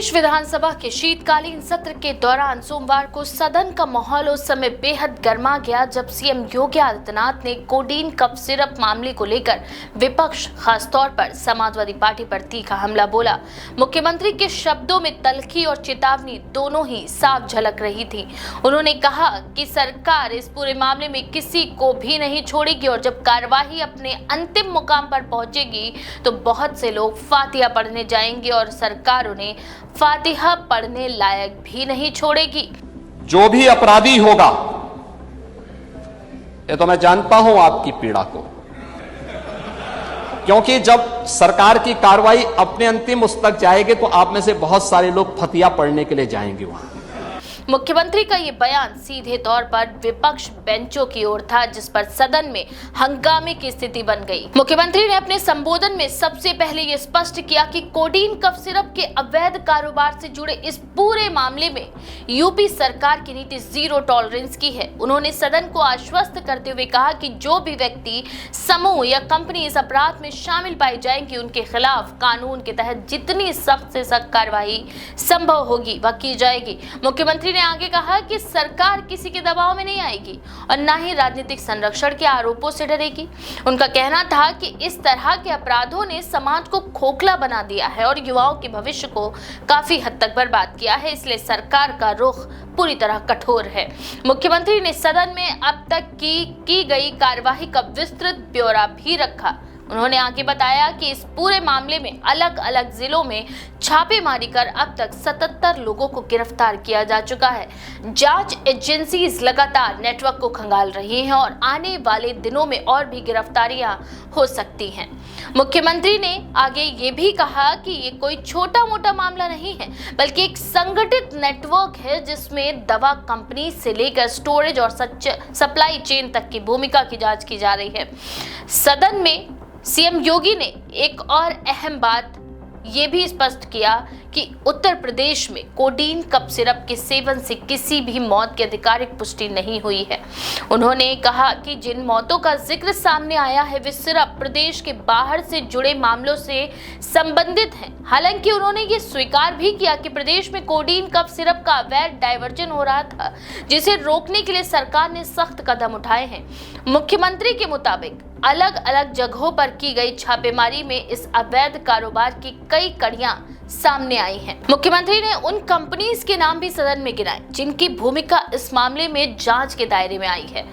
प्रदेश विधानसभा के शीतकालीन सत्र के दौरान सोमवार को सदन का माहौल उस समय बेहद गर्मा गया जब सीएम योगी आदित्यनाथ ने कोडीन कफ सिरप मामले को लेकर विपक्ष खासतौर पर समाजवादी पार्टी पर तीखा हमला बोला। मुख्यमंत्री के शब्दों में तल्खी और चेतावनी दोनों ही साफ झलक रही थी। उन्होंने कहा कि सरकार इस पूरे मामले में किसी को भी नहीं छोड़ेगी और जब कार्यवाही अपने अंतिम मुकाम पर पहुंचेगी तो बहुत से लोग फातिहा पढ़ने जाएंगे और सरकार उन्हें फातिहा पढ़ने लायक भी नहीं छोड़ेगी। जो भी अपराधी होगा, ये तो मैं जानता हूं आपकी पीड़ा को, क्योंकि जब सरकार की कार्रवाई अपने अंतिम उस तक जाएगी तो आप में से बहुत सारे लोग फतिया पढ़ने के लिए जाएंगे वहां। मुख्यमंत्री का ये बयान सीधे तौर पर विपक्ष बेंचों की ओर था, जिस पर सदन में हंगामे की स्थिति बन गई। मुख्यमंत्री ने अपने संबोधन में सबसे पहले ये स्पष्ट किया कि कोडीन कफ सिरप के अवैध कारोबार से जुड़े इस पूरे मामले में यूपी सरकार की नीति जीरो टॉलरेंस की है। उन्होंने सदन को आश्वस्त करते हुए कहा कि जो भी व्यक्ति, समूह या कंपनी इस अपराध में शामिल पाई जाएंगी, उनके खिलाफ कानून के तहत जितनी सख्त से सख्त कार्रवाई संभव होगी वह की जाएगी। मुख्यमंत्री ने आगे कहा कि सरकार किसी के दबाव में नहीं आएगी और न ही राजनीतिक संरक्षण के आरोपों से डरेगी। उनका कहना था कि इस तरह के अपराधों ने समाज को खोखला बना दिया है और युवाओं के भविष्य को काफी हद तक बर्बाद किया है, इसलिए सरकार का रुख पूरी तरह कठोर है। मुख्यमंत्री ने सदन में अब तक की गई कार्यवाही का विस्तृत ब्यौरा भी रखा। उन्होंने आगे बताया कि इस पूरे मामले में अलग अलग जिलों में छापेमारी कर अब तक 77 लोगों को गिरफ्तार किया जा चुका है। जांच एजेंसीज लगातार नेटवर्क को खंगाल रही हैं और आने वाले दिनों में और भी गिरफ्तारियां हो सकती हैं। मुख्यमंत्री ने आगे ये भी कहा कि ये कोई छोटा मोटा मामला नहीं है, बल्कि एक संगठित नेटवर्क है जिसमें दवा कंपनी से लेकर स्टोरेज और सप्लाई चेन तक की भूमिका की जांच की जा रही है। सदन में सीएम योगी ने एक और अहम बात ये भी स्पष्ट किया कि उत्तर प्रदेश में कोडीन कफ सिरप के सेवन से किसी भी मौत की आधिकारिक पुष्टि नहीं हुई है। उन्होंने कहा कि जिन मौतों का जिक्र सामने आया है वे सिर्फ प्रदेश के बाहर से जुड़े मामलों से संबंधित हैं। हालांकि उन्होंने ये स्वीकार भी किया कि प्रदेश में कोडीन कफ सिरप का अवैध डायवर्जन हो रहा था, जिसे रोकने के लिए सरकार ने सख्त कदम उठाए हैं। मुख्यमंत्री के मुताबिक अलग अलग जगहों पर की गई छापेमारी में इस अवैध कारोबार की कई कड़ियां सामने आई हैं। मुख्यमंत्री ने उन कंपनीज के नाम भी सदन में गिनाए जिनकी भूमिका इस मामले में जांच के दायरे में आई है।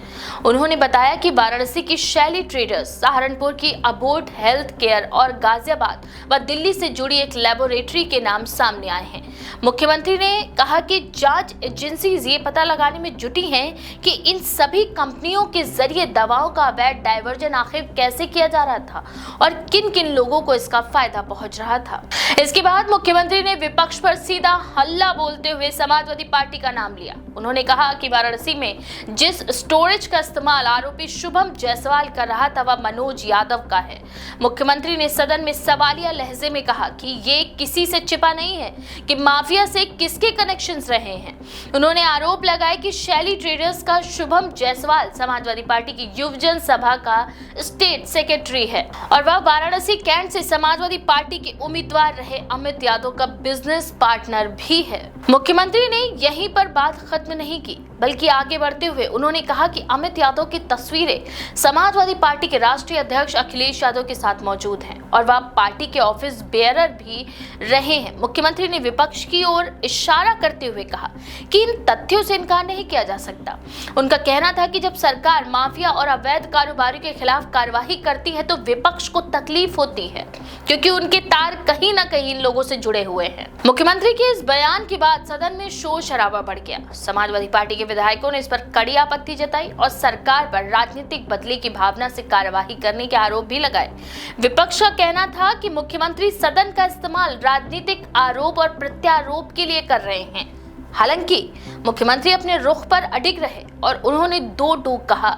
उन्होंने बताया कि वाराणसी की शैली ट्रेडर्स, सहारनपुर की अबोट हेल्थ केयर और गाजियाबाद व दिल्ली से जुड़ी एक लेबोरेटरी के नाम सामने आए हैं। मुख्यमंत्री ने कहा कि जांच एजेंसीज ये पता लगाने में जुटी हैं कि इन सभी कंपनियों के जरिए दवाओं का अवैध डायवर्जन आखिर कैसे किया जा रहा था और किन किन लोगों को इसका फायदा पहुंच रहा था। इसके बाद मुख्यमंत्री ने विपक्ष पर सीधा हल्ला बोलते हुए समाजवादी पार्टी का नाम लिया। उन्होंने कहा कि वाराणसी में जिस स्टोरेज का इस्तेमाल आरोपी शुभम जायसवाल कर रहा था वह मनोज यादव का है। मुख्यमंत्री ने सदन में सवालिया लहजे में कहा कि ये किसी से छिपा नहीं है कि माफिया से किसके कनेक्शंस रहे हैं। उन्होंने आरोप लगाया कि शैली ट्रेडर्स का शुभम जायसवाल समाजवादी पार्टी की युवजन सभा का स्टेट सेक्रेटरी है और वह वाराणसी कैंट से समाजवादी पार्टी के उम्मीदवार रहे अमित यादव का बिजनेस पार्टनर भी है। मुख्यमंत्री ने यहीं पर बात खत्म नहीं की, बल्कि आगे बढ़ते हुए उन्होंने कहा कि अमित यादव की तस्वीरें समाजवादी पार्टी के राष्ट्रीय अध्यक्ष अखिलेश यादव के साथ मौजूद हैं और वह पार्टी के ऑफिस बेयरर भी रहे हैं। मुख्यमंत्री ने विपक्ष की ओर इशारा करते हुए कहा कि इन तथ्यों से इनकार नहीं किया जा सकता। उनका कहना था कि जब सरकार माफिया और अवैध कारोबारियों के खिलाफ कार्यवाही करती है तो विपक्ष को तकलीफ होती है, क्योंकि उनके तार कहीं ना कहीं इन लोगों से जुड़े हुए हैं। मुख्यमंत्री के इस बयान के बाद सदन में शोर शराबा बढ़ गया। समाजवादी पार्टी के विधायकों ने इस पर कड़ी आपत्ति जताई और सरकार पर राजनीतिक बदले की भावना से कार्यवाही करने के आरोप भी लगाए। विपक्ष का कहना था कि मुख्यमंत्री सदन का इस्तेमाल राजनीतिक आरोप और प्रत्यारोप के लिए कर रहे हैं। हालांकि मुख्यमंत्री अपने रुख पर अडिग रहे और उन्होंने दो टूक कहा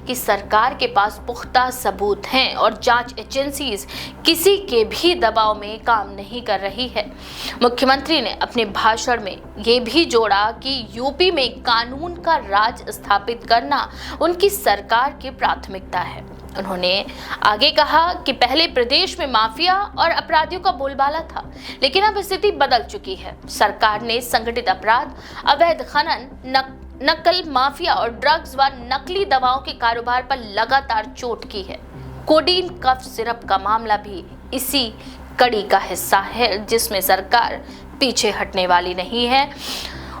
कि सरकार के पास पुख्ता सबूत हैं और जांच एजेंसीज किसी के भी दबाव में काम नहीं कर रही है। मुख्यमंत्री ने अपने भाषण में ये भी जोड़ा कि यूपी में कानून का राज स्थापित करना उनकी सरकार की प्राथमिकता है। उन्होंने आगे कहा कि पहले प्रदेश में माफिया और अपराधियों का बोलबाला था, लेकिन अब स्थिति बदल चुकी है। सरकार ने संगठित अपराध, अवैध खनन, नकल माफिया और ड्रग्स व नकली दवाओं के कारोबार पर लगातार चोट की है। कोडीन कफ सिरप का मामला भी इसी कड़ी का हिस्सा है, जिसमें सरकार पीछे हटने वाली नहीं है।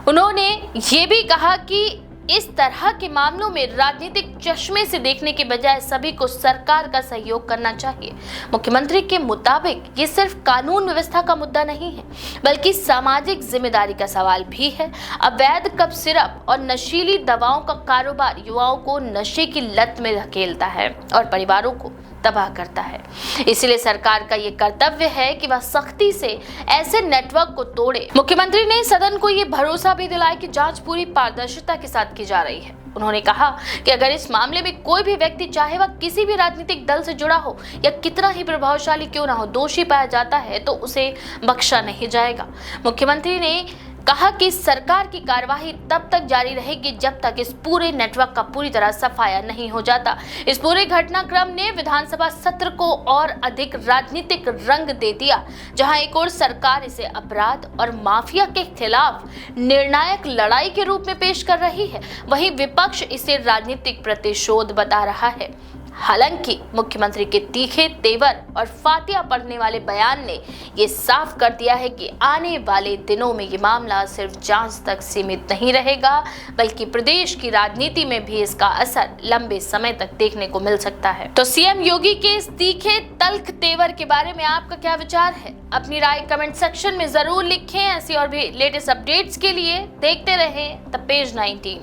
उन्होंने ये भी कहा कि इस तरह के मामलों में राजनीतिक चश्मे से देखने के बजाय सभी को सरकार का सहयोग करना चाहिए। मुख्यमंत्री के मुताबिक ये सिर्फ कानून व्यवस्था का मुद्दा नहीं है, बल्कि सामाजिक जिम्मेदारी का सवाल भी है। अवैध कफ सिरप और नशीली दवाओं का कारोबार युवाओं को नशे की लत में धकेलता है और परिवारों को तबाह करता है। इसलिए सरकार का ये कर्तव्य है कि वह सख्ती से ऐसे नेटवर्क को तोड़े। मुख्यमंत्री ने सदन को ये भरोसा भी दिलाया कि जांच पूरी पारदर्शिता के साथ की जा रही है। उन्होंने कहा कि अगर इस मामले में कोई भी व्यक्ति, चाहे वह किसी भी राजनीतिक दल से जुड़ा हो या कितना ही प्रभावशाली क्यों ना हो, दोषी पाया जाता है तो उसे बख्शा नहीं जाएगा। मुख्यमंत्री ने कहा कि सरकार की कार्यवाही तब तक जारी रहेगी जब तक इस पूरे नेटवर्क का पूरी तरह सफाया नहीं हो जाता। इस पूरे घटनाक्रम ने विधानसभा सत्र को और अधिक राजनीतिक रंग दे दिया, जहां एक ओर सरकार इसे अपराध और माफिया के खिलाफ निर्णायक लड़ाई के रूप में पेश कर रही है, वहीं विपक्ष इसे राजनीतिक प्रतिशोध बता रहा है। हालांकि मुख्यमंत्री के तीखे तेवर और फातिया पढ़ने वाले बयान ने ये साफ कर दिया है कि आने वाले दिनों में ये मामला सिर्फ जांच तक सीमित नहीं रहेगा, बल्कि प्रदेश की राजनीति में भी इसका असर लंबे समय तक देखने को मिल सकता है। तो सीएम योगी के इस तीखे तल्ख तेवर के बारे में आपका क्या विचार है? अपनी राय कमेंट सेक्शन में जरूर लिखें। ऐसी और भी लेटेस्ट अपडेट्स के लिए देखते रहें द पेज 19।